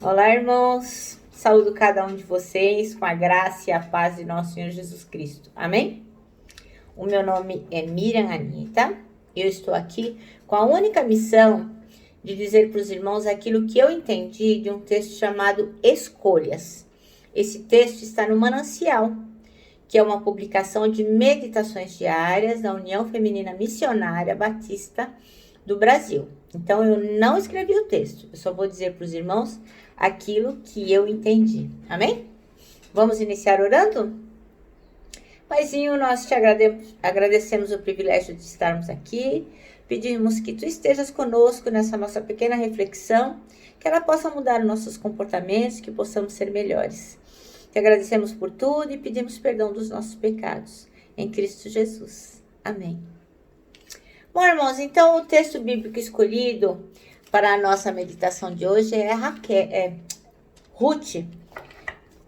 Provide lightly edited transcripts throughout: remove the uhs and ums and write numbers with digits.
Olá, irmãos. Saúdo cada um de vocês com a graça e a paz de nosso Senhor Jesus Cristo. Amém? O meu nome é Miriam Anita. Eu estou aqui com a única missão de dizer para os irmãos aquilo que eu entendi de um texto chamado Escolhas. Esse texto está no Manancial, que é uma publicação de meditações diárias da União Feminina Missionária Batista do Brasil. Então, eu não escrevi o texto, eu só vou dizer para os irmãos aquilo que eu entendi. Amém? Vamos iniciar orando? Paizinho, nós te agradecemos o privilégio de estarmos aqui. Pedimos que tu estejas conosco nessa nossa pequena reflexão, que ela possa mudar nossos comportamentos, que possamos ser melhores. Te agradecemos por tudo e pedimos perdão dos nossos pecados. Em Cristo Jesus. Amém. Bom, irmãos, então o texto bíblico escolhido para a nossa meditação de hoje é Ruth,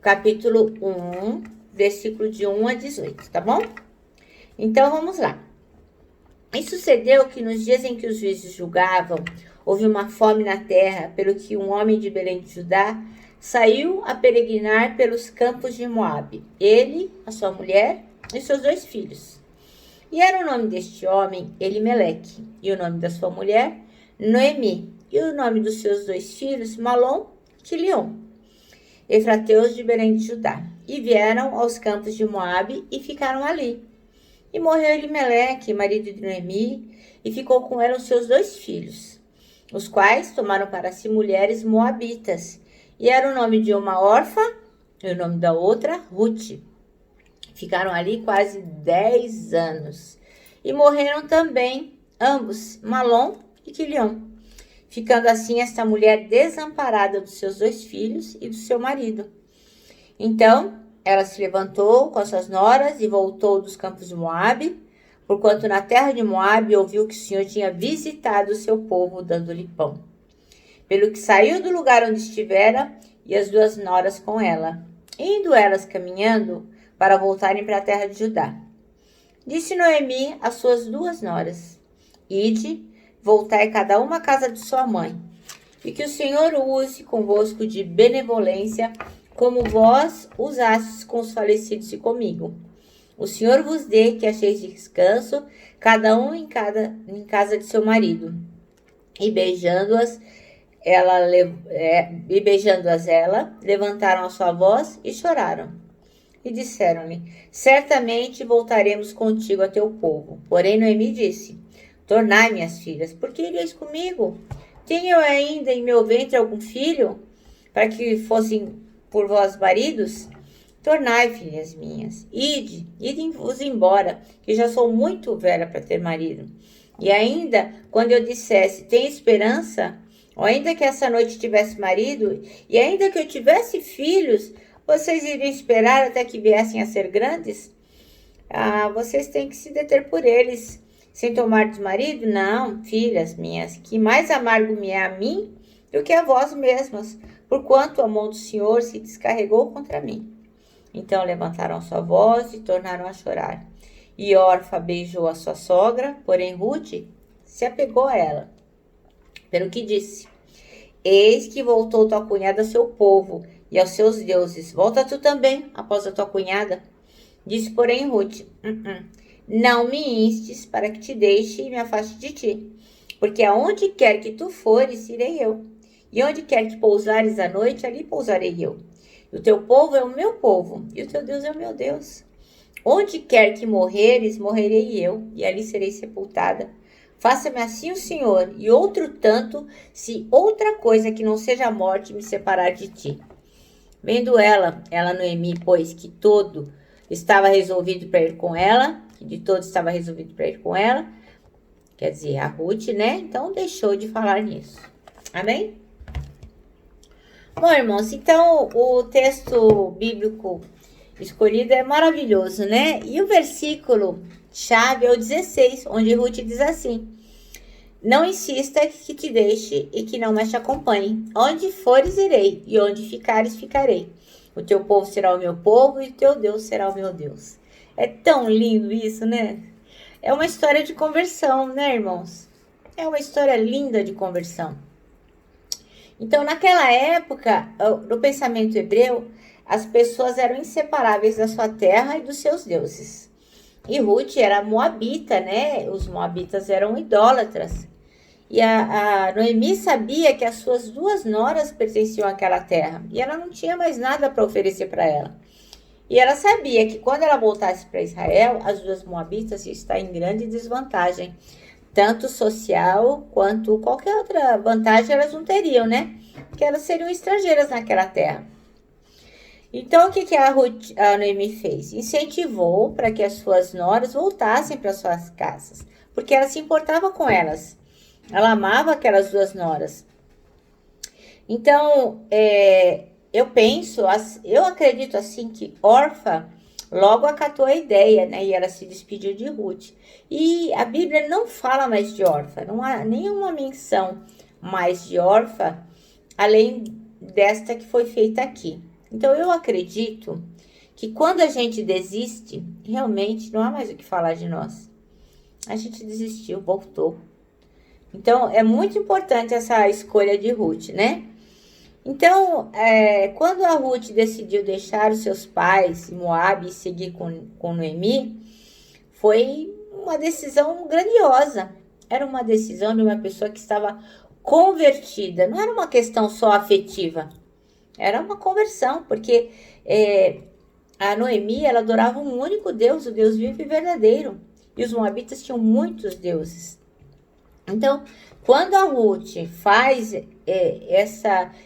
capítulo 1, versículo de 1 a 18, tá bom? Então, vamos lá. E sucedeu que nos dias em que os juízes julgavam, houve uma fome na terra, pelo que um homem de Belém de Judá saiu a peregrinar pelos campos de Moabe, ele, a sua mulher e seus 2 filhos. E era o nome deste homem Elimeleque, e o nome da sua mulher Noemi, e o nome dos seus 2 filhos Malom e Quilion, efrateus de Belém de Judá. E vieram aos campos de Moabe e ficaram ali. E morreu Elimeleque, marido de Noemi, e ficou com ela os seus 2 filhos, os quais tomaram para si mulheres moabitas. E era o nome de uma órfã e o nome da outra Ruth. Ficaram ali quase 10 anos. E morreram também ambos, Malom e Quilion, ficando assim esta mulher desamparada dos seus 2 filhos e do seu marido. Então ela se levantou com as suas noras e voltou dos campos de Moabe, porquanto na terra de Moabe ouviu que o Senhor tinha visitado o seu povo, dando-lhe pão. Pelo que saiu do lugar onde estivera e as 2 noras com ela, indo elas caminhando para voltarem para a terra de Judá. Disse Noemi às suas 2 noras: Ide, voltai cada uma à casa de sua mãe, e que o Senhor use convosco de benevolência, como vós usastes com os falecidos e comigo. O Senhor vos dê que acheis descanso, cada um em casa de seu marido. E beijando-as ela, levantaram a sua voz e choraram. E disseram-lhe: certamente voltaremos contigo a teu povo. Porém Noemi disse: tornai, minhas filhas, por que ireis comigo? Tenho eu ainda em meu ventre algum filho, para que fossem por vós maridos? Tornai, filhas minhas, ide-vos embora, que já sou muito velha para ter marido. E ainda, quando eu dissesse, tem esperança, ou ainda que essa noite tivesse marido, e ainda que eu tivesse filhos, vocês iriam esperar até que viessem a ser grandes? Vocês têm que se deter por eles, sem tomar de marido? Não, filhas minhas, que mais amargo me é a mim do que a vós mesmas, porquanto a mão do Senhor se descarregou contra mim. Então levantaram sua voz e tornaram a chorar. E Orfa beijou a sua sogra, porém Ruth se apegou a ela, pelo que disse: eis que voltou tua cunhada ao seu povo e aos seus deuses. Volta tu também, após a tua cunhada. Disse, porém, Ruth: não me instes para que te deixe e me afaste de ti, porque aonde quer que tu fores, irei eu. E onde quer que pousares à noite, ali pousarei eu. E o teu povo é o meu povo, e o teu Deus é o meu Deus. Onde quer que morreres, morrerei eu, e ali serei sepultada. Faça-me assim o Senhor, e outro tanto, se outra coisa que não seja a morte me separar de ti. Vendo ela Noemi, pois que todo estava resolvido para ir com ela, quer dizer, a Ruth, né? Então deixou de falar nisso. Amém? Bom, irmãos, então o texto bíblico escolhido é maravilhoso, né? E o versículo chave é o 16, onde Ruth diz assim: não insista que te deixe e que não mais te acompanhe. Onde fores, irei, e onde ficares, ficarei. O teu povo será o meu povo, e o teu Deus será o meu Deus. É tão lindo isso, né? É uma história de conversão, né, irmãos? É uma história linda de conversão. Então, naquela época, no pensamento hebreu, as pessoas eram inseparáveis da sua terra e dos seus deuses. E Ruth era moabita, né? Os moabitas eram idólatras. E a Noemi sabia que as suas duas noras pertenciam àquela terra. E ela não tinha mais nada para oferecer para ela. E ela sabia que quando ela voltasse para Israel, as duas moabitas iam estar em grande desvantagem. Tanto social quanto qualquer outra vantagem elas não teriam, né? Porque elas seriam estrangeiras naquela terra. Então, o que a Noemi fez? Incentivou para que as suas noras voltassem para suas casas, porque ela se importava com elas. Ela amava aquelas duas noras. Então, eu acredito assim que Orfa logo acatou a ideia, né? E ela se despediu de Ruth. E a Bíblia não fala mais de Orfa, não há nenhuma menção mais de Orfa, além desta que foi feita aqui. Então, eu acredito que quando a gente desiste, realmente não há mais o que falar de nós. A gente desistiu, voltou. Então, é muito importante essa escolha de Ruth, né? Então, quando a Ruth decidiu deixar os seus pais em Moabe e seguir com Noemi, foi uma decisão grandiosa. Era uma decisão de uma pessoa que estava convertida. Não era uma questão só afetiva. Era uma conversão, porque a Noemi, ela adorava um único Deus, o Deus vivo e verdadeiro. E os moabitas tinham muitos deuses. Então, quando a Ruth faz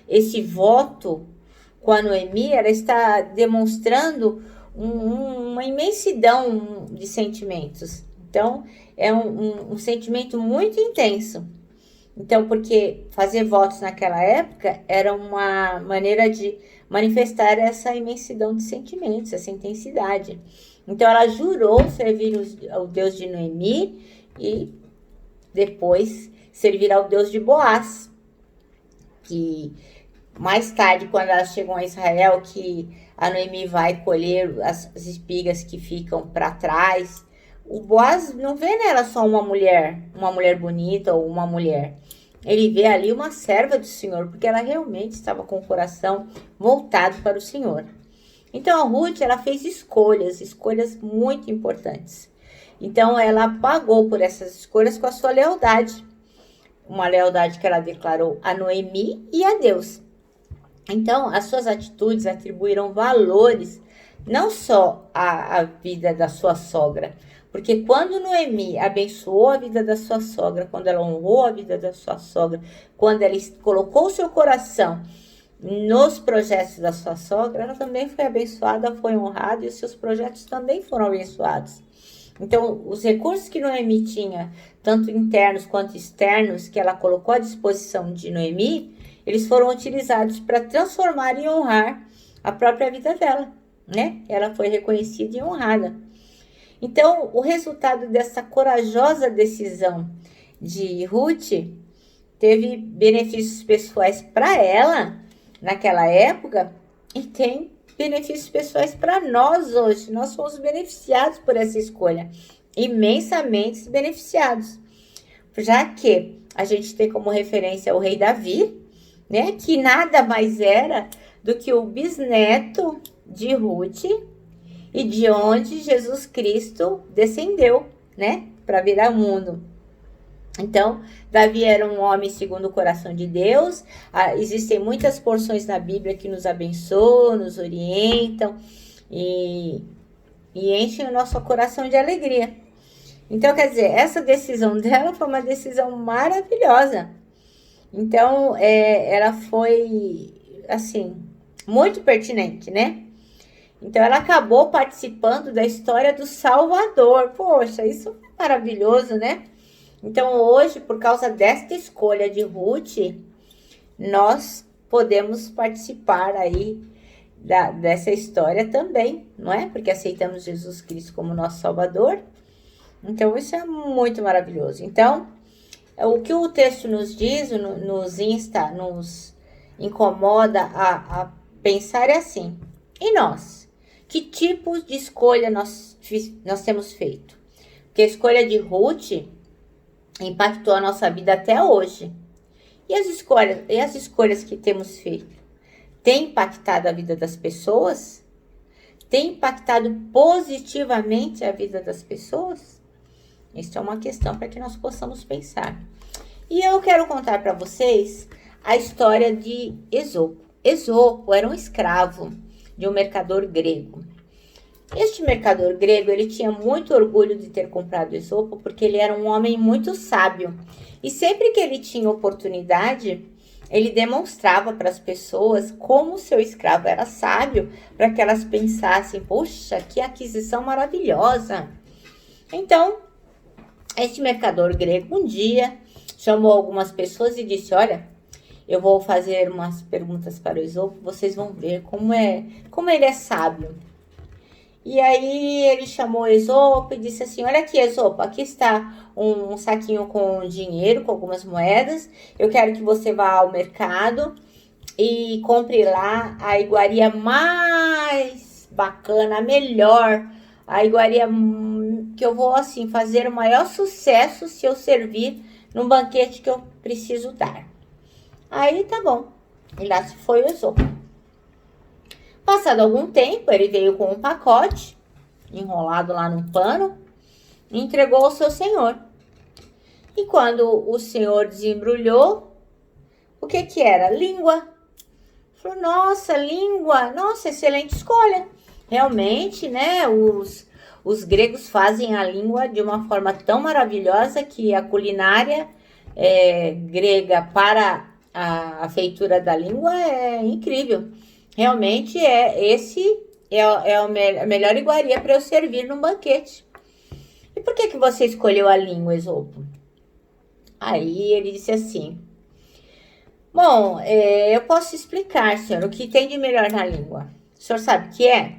esse voto com a Noemi, ela está demonstrando uma imensidão de sentimentos. Então, é um sentimento muito intenso. Então, porque fazer votos naquela época era uma maneira de manifestar essa imensidão de sentimentos, essa intensidade. Então, ela jurou servir o Deus de Noemi e depois servir ao Deus de Boaz. Que mais tarde, quando elas chegam a Israel, que a Noemi vai colher as espigas que ficam para trás, o Boaz não vê nela só uma mulher bonita ou uma mulher. Ele vê ali uma serva do Senhor, porque ela realmente estava com o coração voltado para o Senhor. Então, a Ruth, ela fez escolhas muito importantes. Então, ela pagou por essas escolhas com a sua lealdade. Uma lealdade que ela declarou a Noemi e a Deus. Então, as suas atitudes atribuíram valores não só à vida da sua sogra, porque quando Noemi abençoou a vida da sua sogra, quando ela honrou a vida da sua sogra, quando ela colocou o seu coração nos projetos da sua sogra, ela também foi abençoada, foi honrada e os seus projetos também foram abençoados. Então, os recursos que Noemi tinha, tanto internos quanto externos, que ela colocou à disposição de Noemi, eles foram utilizados para transformar e honrar a própria vida dela, né? Ela foi reconhecida e honrada. Então, o resultado dessa corajosa decisão de Ruth teve benefícios pessoais para ela naquela época e tem benefícios pessoais para nós hoje. Nós fomos beneficiados por essa escolha, imensamente beneficiados, já que a gente tem como referência o rei Davi, né, que nada mais era do que o bisneto de Ruth e de onde Jesus Cristo descendeu, né, para vir ao mundo. Então, Davi era um homem segundo o coração de Deus. Existem muitas porções na Bíblia que nos abençoam, nos orientam e enchem o nosso coração de alegria. Então, quer dizer, essa decisão dela foi uma decisão maravilhosa. Então, ela foi, assim, muito pertinente, né? Então, ela acabou participando da história do Salvador. Poxa, isso é maravilhoso, né? Então, hoje, por causa desta escolha de Ruth, nós podemos participar aí dessa história também, não é? Porque aceitamos Jesus Cristo como nosso Salvador. Então, isso é muito maravilhoso. Então, o que o texto nos diz, nos incomoda a pensar é assim: e nós? Que tipo de escolha nós temos feito? Porque a escolha de Ruth impactou a nossa vida até hoje. E as escolhas que temos feito? Tem impactado a vida das pessoas? Tem impactado positivamente a vida das pessoas? Isso é uma questão para que nós possamos pensar. E eu quero contar para vocês a história de Esopo. Esopo era um escravo de um mercador grego. Este mercador grego, ele tinha muito orgulho de ter comprado Esopo, porque ele era um homem muito sábio. E sempre que ele tinha oportunidade, ele demonstrava para as pessoas como o seu escravo era sábio, para que elas pensassem, poxa, que aquisição maravilhosa. Então, este mercador grego um dia chamou algumas pessoas e disse, olha, eu vou fazer umas perguntas para o Esopo, vocês vão ver como ele é sábio. E aí ele chamou Esopo e disse assim, olha aqui, Esopo, aqui está um saquinho com dinheiro, com algumas moedas. Eu quero que você vá ao mercado e compre lá a iguaria mais bacana, a melhor, a iguaria que eu vou assim fazer o maior sucesso se eu servir num banquete que eu preciso dar. Aí tá bom, e lá se foi o Esopo. Passado algum tempo, ele veio com um pacote, enrolado lá num pano, e entregou ao seu senhor. E quando o senhor desembrulhou, o que era? Língua. Falou, nossa, língua, nossa, excelente escolha. Realmente, né, os gregos fazem a língua de uma forma tão maravilhosa que a culinária grega para a feitura da língua é incrível. Realmente a melhor iguaria para eu servir num banquete. E por que você escolheu a língua, Esopo? Aí ele disse assim, bom, eu posso explicar, senhor, o que tem de melhor na língua. O senhor sabe o que é?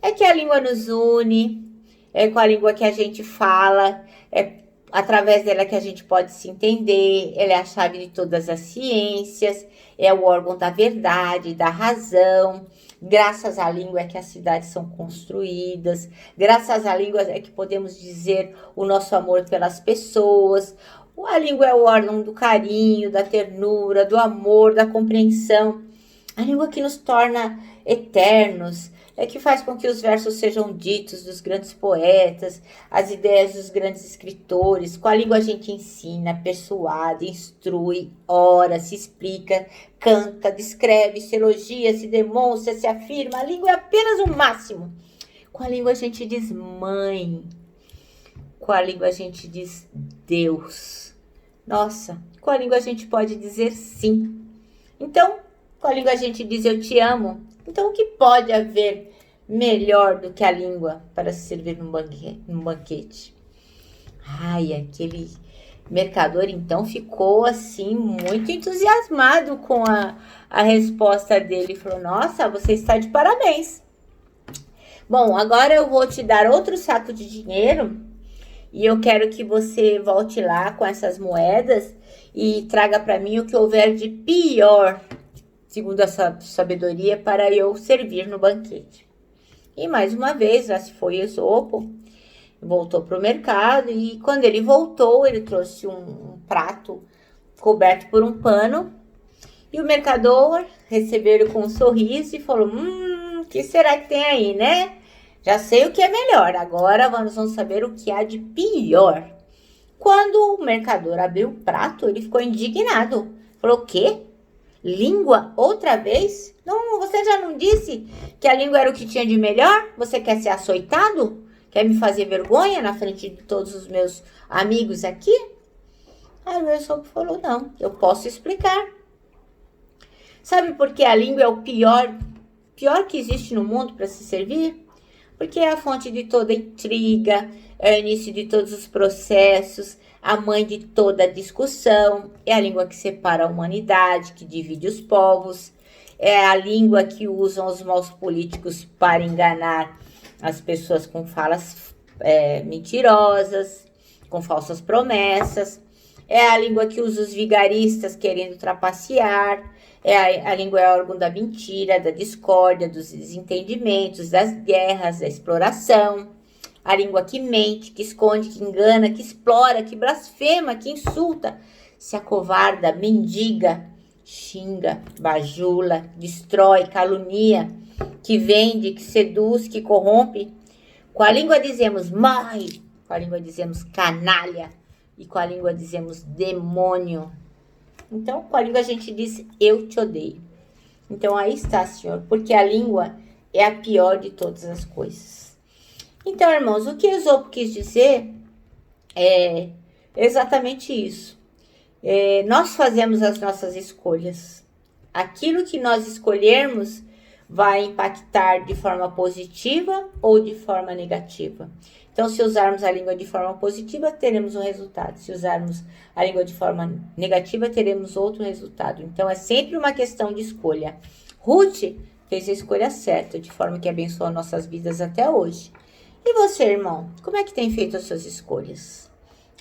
É que a língua nos une, é com a língua que a gente fala, é através dela que a gente pode se entender, ela é a chave de todas as ciências, é o órgão da verdade, da razão. Graças à língua é que as cidades são construídas, graças à língua é que podemos dizer o nosso amor pelas pessoas. A língua é o órgão do carinho, da ternura, do amor, da compreensão. A língua que nos torna eternos, é que faz com que os versos sejam ditos dos grandes poetas, as ideias dos grandes escritores. Com a língua a gente ensina, persuade, instrui, ora, se explica, canta, descreve, se elogia, se demonstra, se afirma. A língua é apenas o máximo. Com a língua a gente diz mãe. Com a língua a gente diz Deus. Nossa, com a língua a gente pode dizer sim. Então, com a língua a gente diz eu te amo. Então, o que pode haver melhor do que a língua para se servir num banquete? Ai, aquele mercador, então, ficou, assim, muito entusiasmado com a resposta dele. Ele falou, nossa, você está de parabéns. Bom, agora eu vou te dar outro saco de dinheiro e eu quero que você volte lá com essas moedas e traga para mim o que houver de pior, segundo essa sabedoria, para eu servir no banquete. E mais uma vez, lá se foi Esopo, voltou para o mercado e quando ele voltou, ele trouxe um prato coberto por um pano e o mercador recebeu ele com um sorriso e falou, o que será que tem aí, né? Já sei o que é melhor, agora vamos saber o que há de pior. Quando o mercador abriu o prato, ele ficou indignado. Falou, o quê? Língua outra vez? Não, você já não disse que a língua era o que tinha de melhor? Você quer ser açoitado? Quer me fazer vergonha na frente de todos os meus amigos aqui? Aí o Esopo falou, não, eu posso explicar. Sabe por que a língua é o pior que existe no mundo para se servir? Porque é a fonte de toda intriga, é o início de todos os processos, a mãe de toda discussão, é a língua que separa a humanidade, que divide os povos, é a língua que usam os maus políticos para enganar as pessoas com falas mentirosas, com falsas promessas, é a língua que usa os vigaristas querendo trapacear, a língua é órgão da mentira, da discórdia, dos desentendimentos, das guerras, da exploração. A língua que mente, que esconde, que engana, que explora, que blasfema, que insulta. se acovarda, mendiga, xinga, bajula, destrói, calunia, que vende, que seduz, que corrompe. Com a língua dizemos morre, com a língua dizemos canalha e com a língua dizemos demônio. Então, com a língua a gente diz eu te odeio. Então, aí está, Senhor, porque a língua é a pior de todas as coisas. Então, irmãos, o que Esopo quis dizer é exatamente isso. Nós fazemos as nossas escolhas. Aquilo que nós escolhermos vai impactar de forma positiva ou de forma negativa. Então, se usarmos a língua de forma positiva, teremos um resultado. Se usarmos a língua de forma negativa, teremos outro resultado. Então, é sempre uma questão de escolha. Ruth fez a escolha certa, de forma que abençoou nossas vidas até hoje. E você, irmão, como é que tem feito as suas escolhas?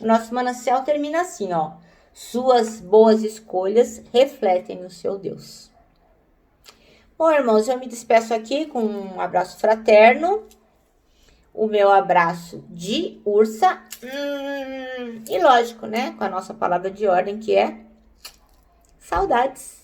O nosso manancial termina assim, ó. Suas boas escolhas refletem o seu Deus. Bom, irmãos, eu me despeço aqui com um abraço fraterno. O meu abraço de ursa. E lógico, né? Com a nossa palavra de ordem, que é saudades.